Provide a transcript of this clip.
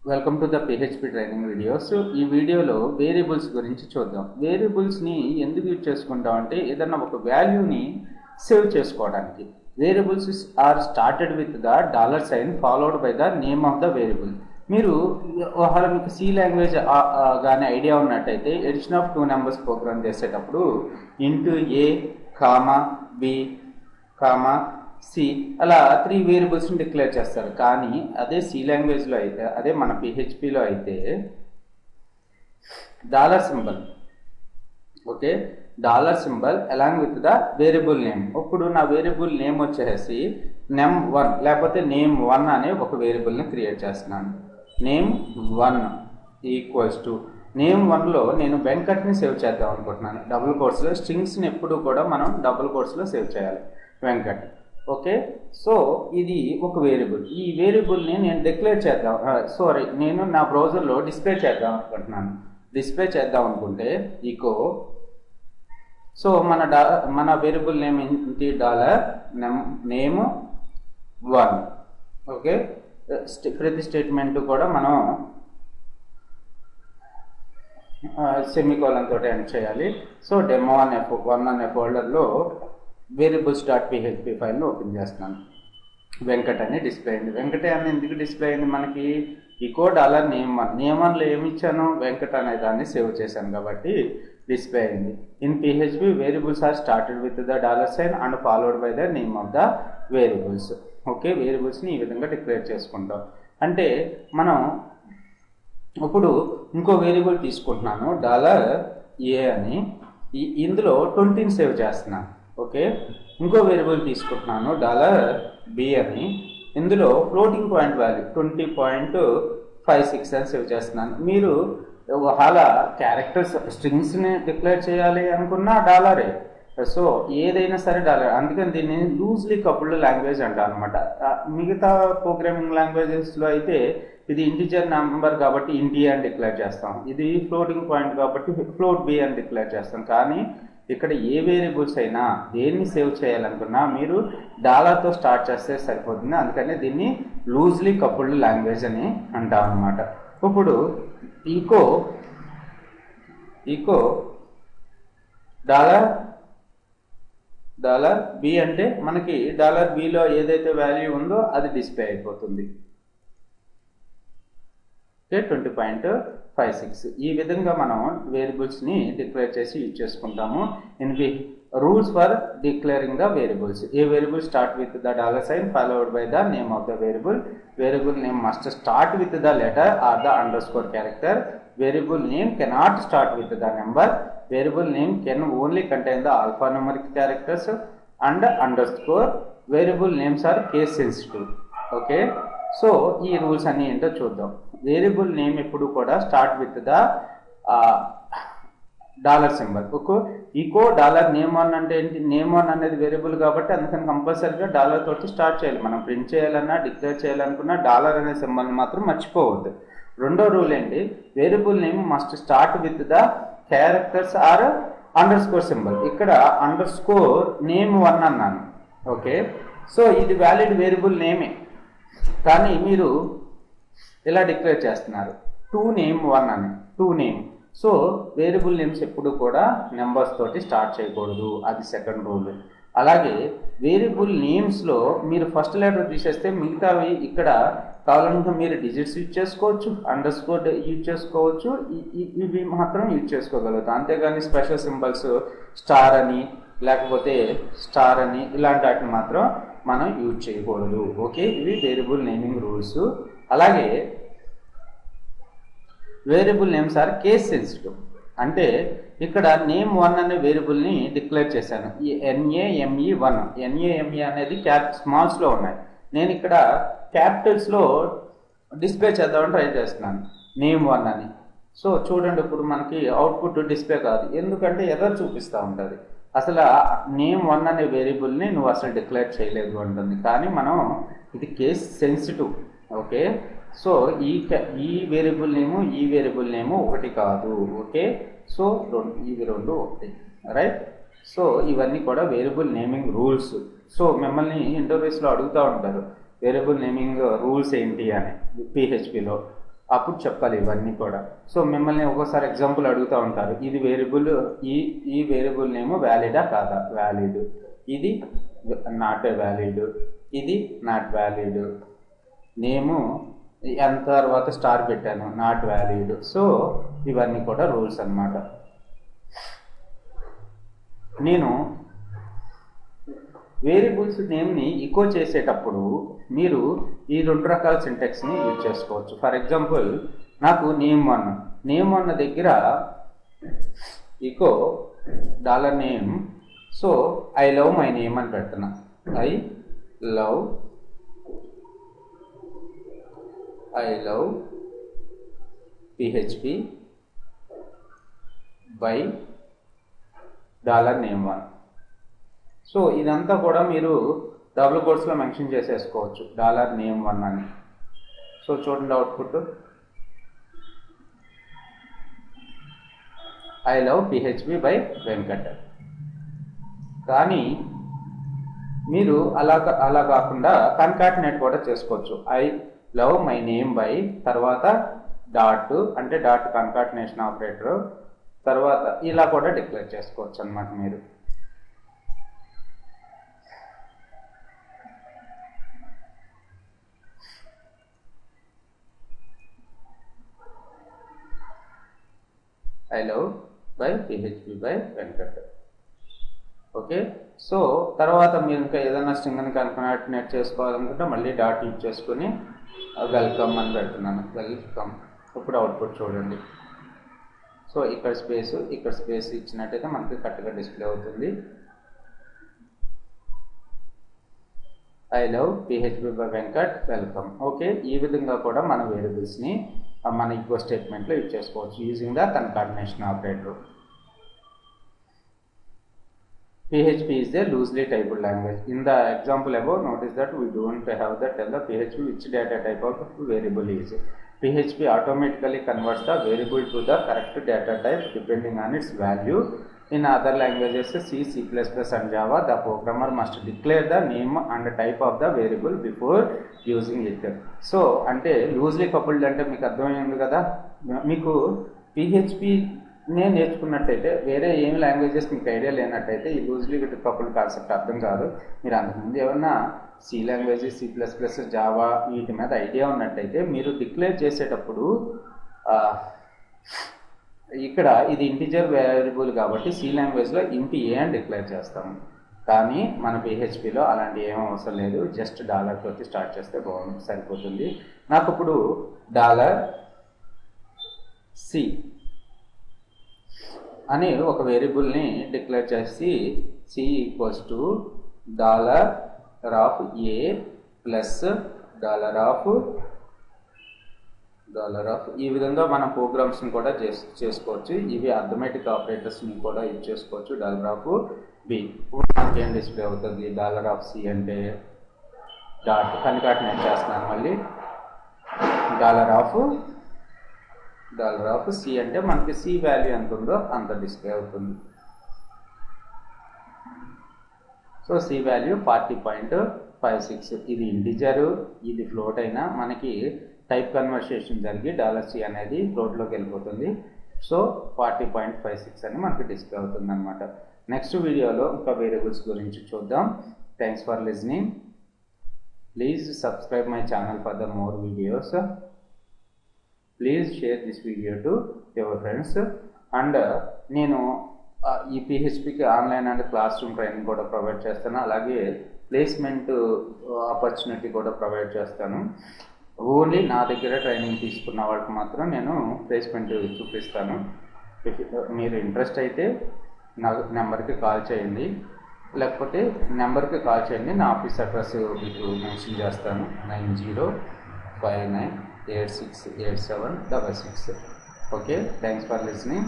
Welcome to the PHP training videos. ఈ వీడియోలో variables గురించి చూద్దాం. వేరియబుల్స్ని ఎందుకు యూజ్ చేసుకుంటాం అంటే ఏదన్నా ఒక వాల్యూని సేవ్ చేసుకోవడానికి. Variables are started with the dollar sign followed by the name of the variable. మీరు ఒకవేళ మీకు సి లాంగ్వేజ్ కానీ ఐడియా ఉన్నట్టయితే ఎడిషన్ ఆఫ్ 2 నెంబర్స్ ప్రోగ్రామ్ చేసేటప్పుడు into A comma B comma C అలా 3 వేరియబుల్స్ని డిక్లేర్ చేస్తారు. కానీ అదే సి లాంగ్వేజ్లో అయితే, అదే మన పిహెచ్పిలో అయితే dollar symbol, okay, dollar symbol along with the variable name. ఇప్పుడు నా వేరియబుల్ నేమ్ వచ్చేసి nem1 లేకపోతే name1 అనే ఒక వేరియబుల్ని క్రియేట్ చేస్తున్నాను. name1 ఈక్వల్స్ టు name1లో నేను వెంకట్ని సేవ్ చేద్దాం అనుకుంటున్నాను. డబుల్ కోట్స్లో స్ట్రింగ్స్ని ఎప్పుడు కూడా మనం డబుల్ కోట్స్లో సేవ్ చేయాలి, వెంకట్. ఓకే, సో ఇది ఒక వేరియబుల్. ఈ వేరియబుల్ని నేను డిక్లేర్ చేద్దాం, నేను నా బ్రౌజర్లో డిస్ప్లే చేద్దాం అనుకుంటున్నాను. డిస్ప్లే చేద్దాం అనుకుంటే ఈకో, సో మన వేరియబుల్ నేమ్ ఏంటి, డాలర్ name1. ఓకే, ప్రతి స్టేట్మెంట్ కూడా మనం సెమీకోలన్ తోటి ఎండ్ చేయాలి. సో demo1 అనే ఫోల్డర్లో variables.php ఫైల్ను ఓపెన్ చేస్తున్నాను. వెంకట్ అని డిస్ప్లే అయింది. వెంకట అని ఎందుకు డిస్ప్లే అయింది మనకి, ఈకో డాలర్ నేమ్1లో ఏమి ఇచ్చాను, వెంకట్ అనే దాన్ని సేవ్ చేశాను కాబట్టి డిస్ప్లే అయింది. In PHP variables are started with the dollar sign and followed by the name of the variables. Okay, వేరియబుల్స్ని ఈ విధంగా డిక్లేర్ చేసుకుంటాం. అంటే మనం ఇప్పుడు ఇంకో వేరియబుల్ తీసుకుంటున్నాను, డాలర్ ఏ అని, ఇందులో 20ని సేవ్ చేస్తున్నాను. ఓకే, ఇంకో వేరియబుల్ తీసుకుంటున్నాను, డాలర్ బి అని, ఇందులో ఫ్లోటింగ్ పాయింట్ వాల్యూ 20.56 అని సేవ్ చేస్తున్నాను. మీరు ఒకవేళ క్యారెక్టర్స్ స్ట్రింగ్స్ని డిక్లేర్ చేయాలి అనుకున్నా డాలరే. సో ఏదైనా సరే డాలర్. అందుకని దీన్ని లూజ్లీ కపుల్డ్ లాంగ్వేజ్ అంటారు అనమాట. మిగతా ప్రోగ్రామింగ్ లాంగ్వేజెస్లో అయితే ఇది ఇంటిజర్ నెంబర్ కాబట్టి ఇంటి అని డిక్లేర్ చేస్తాం, ఇది ఫ్లోటింగ్ పాయింట్ కాబట్టి ఫ్లోట్ బి అని డిక్లేర్ చేస్తాం. కానీ ఇక్కడ ఏ వేరియబుల్స్ అయినా దేన్ని సేవ్ చేయాలనుకున్నా మీరు డాలర్తో స్టార్ట్ చేస్తే సరిపోతుంది. అందుకని దీన్ని లూజ్లీ కపుల్డ్ లాంగ్వేజ్ అని అంటాం అనమాట. ఇప్పుడు ఈకో డాలర్ బి అంటే మనకి డాలర్ బిలో ఏదైతే వాల్యూ ఉందో అది డిస్ప్లే అయిపోతుంది. ఓకే, 20.56. ఈ విధంగా మనం వేరియబుల్స్ని డిక్లేర్ చేసి యూజ్ చేసుకుంటాము. In rules for declaring the variables. A variable start with the dollar sign followed by the name of the variable. Variable name must start with the letter or the underscore character. Variable name cannot start with the number. Variable name can only contain the alpha numeric characters and underscore. Variable names are case sensitive. Okay, so ఈ రూల్స్ అన్ని ఏంటో చూద్దాం. Variable name ఎప్పుడు కూడా start with the dollar symbol. Echo dollar name one అంటే ఏంటి, నేమ్1 అనేది వేరియబుల్ కాబట్టి అందుకని కంపల్సరీగా డాలర్ తోటి స్టార్ట్ చేయాలి. మనం ప్రింట్ చేయాలన్నా డిక్లేర్ చేయాలనుకున్నా డాలర్ అనే సింబల్ని మాత్రం మర్చిపోవద్దు. రెండో రూల్ ఏంటి, variable name must start with the characters or underscore symbol. ఇక్కడ అండర్స్కోర్ నేమ్1 అన్నాను. ఓకే, సో ఇది వ్యాలిడ్ వేరియబుల్ నేమే, కానీ మీరు ఇలా డిక్లేర్ చేస్తున్నారు name1 అని, నేమ్. సో వేరియబుల్ నేమ్స్ ఎప్పుడు కూడా నెంబర్స్ తోటి స్టార్ట్ చేయకూడదు, అది సెకండ్ రూల్. అలాగే వేరియబుల్ నేమ్స్లో మీరు ఫస్ట్ లెటర్ తీసేస్తే మిగతావి ఇక్కడ కావాలంటే మీరు డిజిట్స్ యూజ్ చేసుకోవచ్చు, అండర్స్కోర్ యూజ్ చేసుకోవచ్చు, ఇవి మాత్రం యూజ్ చేసుకోగలుగుతాం. అంతేగాని స్పెషల్ సింబల్స్ స్టార్ అని లేకపోతే స్టార్ అని ఇలాంటి వాటిని మాత్రం మనం యూజ్ చేయకూడదు. ఓకే, ఇవి వేరియబుల్ నేమింగ్ రూల్స్. అలాగే variable names are case sensitive. అంటే ఇక్కడ నేమ్1 అనే వేరియబుల్ని డిక్లేర్ చేశాను, ఈ NAME1. NAME అనేది స్మాల్స్లో ఉన్నాయి, నేను ఇక్కడ క్యాపిటల్స్లో డిస్ప్లే చేద్దామని ట్రై చేస్తున్నాను, నేమ్1 అని. సో చూడండి, ఇప్పుడు మనకి అవుట్పుట్ డిస్ప్లే కాదు, ఎందుకంటే ఎర్రర్ చూపిస్తూ ఉంటుంది. అసలు నేమ్1 అనే వేరియబుల్ని నువ్వు అసలు డిక్లేర్ చేయలేదు అంటుంది. కానీ మనం ఇది కేస్ సెన్సిటివ్. ఓకే, సో ఈ వేరియబుల్ నేము ఈ వేరియబుల్ నేము ఒకటి కాదు. ఓకే, సో ఇవి రెండు ఒకటి, రైట్. సో ఇవన్నీ కూడా వేరియబుల్ నేమింగ్ రూల్స్. సో మిమ్మల్ని ఇంటర్వ్యూస్లో అడుగుతూ ఉంటారు వేరియబుల్ నేమింగ్ రూల్స్ ఏంటి అని పిహెచ్పిలో. అప్పుడు చెప్పాలి ఇవన్నీ కూడా. సో మిమ్మల్ని ఒక్కోసారి ఎగ్జాంపుల్ అడుగుతూ ఉంటారు, ఇది వేరియబుల్, ఈ వేరియబుల్ నేమ్ వ్యాలిడా కాదా, వ్యాలిడ్, ఇది నాట్ ఏ వ్యాలిడ్, ఇది నాట్ వ్యాలిడ్, నేము ఎంత తర్వాత స్టార్ పెట్టాను, నాట్ వ్యాలిడ్. సో ఇవన్నీ కూడా రూల్స్ అన్నమాట. నేను వేరియబుల్స్ నేమ్ని ఈకో చేసేటప్పుడు మీరు ఈ 2 రకాల సింటాక్స్ని యూజ్ చేసుకోవచ్చు. ఫర్ ఎగ్జాంపుల్ నాకు నేమ్ వన్ దగ్గర echo $name. So I love my name అని పెడుతున్నా. I love PHP by $name1. So ఇదంతా కూడా మీరు డబుల్ కోట్స్లో మెన్షన్ చేసేసుకోవచ్చు, $name1 అని. సో చూడండి output, I love PHP by Venkat. కానీ మీరు అలా కాకుండా కన్కాటినేట్ కూడా చేసుకోవచ్చు. I love my name by తర్వాత డాట్, అంటే డాట్ కన్కాటినేషన్ ఆపరేటర్, తర్వాత ఇలా కూడా డిక్లేర్ చేసుకోవచ్చు అన్నమాట మీరు. I love by PHP by Venkat. Okay, so తర్వాత మీరు ఇంకా ఏదైనా స్ట్రింగ్ని కన్కాటినేట్ చేసుకోవాలనుకుంటే మళ్ళీ డాట్ యూజ్ చేసుకుని వెల్కమ్ అని పెడుతున్నాను, వెల్కమ్. ఇప్పుడు అవుట్పుట్ చూడండి. సో ఇక్కడ స్పేస్ ఇచ్చినట్టయితే మనకి కరెక్ట్గా డిస్ప్లే అవుతుంది. I love PHP by Venkat, welcome. Okay, ఈ విధంగా కూడా మన వేరియబుల్స్ని మన ఈకో స్టేట్మెంట్లో యూజ్ చేసుకోవచ్చు using the concatenation operator. PHP is a loosely typed language. In the example above, notice that we don't have the tell the PHP which data type of variable is. PHP automatically converts the variable to the correct data type depending on its value. In other languages, C, C++, and Java, the programmer must declare the name and type of the variable before using it. So, అంటే loosely coupled అంటే మీకు అర్థమైంది కదా. మీకు PHP నేర్చుకున్నట్టయితే వేరే ఏమి languages మీకు idea లేనట్టయితే ఈ లూజ్లీ కపుల్డ్ కాన్సెప్ట్ అర్థం కాదు. మీరు అంతకుముందు ఏమన్నా C లాంగ్వేజ్, C++, జావా వీటి మీద ఐడియా ఉన్నట్టయితే మీరు డిక్లేర్ చేసేటప్పుడు ఇక్కడ ఇది ఇంటిజర్ వేరియబుల్ కాబట్టి C లాంగ్వేజ్లో int a అని డిక్లేర్ చేస్తాము. కానీ మన PHPలో అలాంటి ఏం అవసరం లేదు, జస్ట్ డాలర్ తోటి స్టార్ట్ చేస్తే సరిపోతుంది. నాకు ఇప్పుడు $C అని ఒక వేరియబుల్ని డిక్లేర్ చేసి C equals to $A plus ఈ విధంగా మనం ప్రోగ్రామ్స్ని కూడా చేసుకోవచ్చు. ఇవి అర్థమెటిక్ ఆపరేటర్స్ని కూడా యూజ్ చేసుకోవచ్చు. $B మనకేం డిస్ప్లే అవుతుంది, $C అంటే డాట్ కన్కాటినేట్ చేస్తున్నాను, మళ్ళీ $C అంటే మనకి C వాల్యూ ఎంత ఉందో అంత డిస్ప్లే అవుతుంది. So C value 40.56. ఇది ఇంటిజరు, ఇది ఫ్లోట్ అయినా మనకి టైప్ కన్వర్సేషన్ జరిగి $C అనేది ఫ్లోట్లోకి వెళ్ళిపోతుంది. సో 40.56 అని మనకి డిస్ప్లే అవుతుంది అనమాట. నెక్స్ట్ వీడియోలో ఇంకా వేరియబుల్స్ గురించి చూద్దాం. Thanks for listening. Please subscribe my channel for the more videos. Please share this video to your friends. And నేను ఈ PHPకి online and classroom training కూడా ప్రొవైడ్ చేస్తాను. అలాగే ప్లేస్మెంట్ ఆపర్చునిటీ కూడా ప్రొవైడ్ చేస్తాను. ఓన్లీ నా దగ్గర ట్రైనింగ్ తీసుకున్న వాళ్ళకి మాత్రం నేను ప్లేస్మెంట్ చూపిస్తాను. మీరు ఇంట్రెస్ట్ అయితే నా నెంబర్కి కాల్ చేయండి, లేకపోతే నెంబర్కి కాల్ చేయండి. నా ఆఫీస్ అడ్రస్ మీకు మెన్షన్ చేస్తాను, 9059868766. Okay, thanks for listening.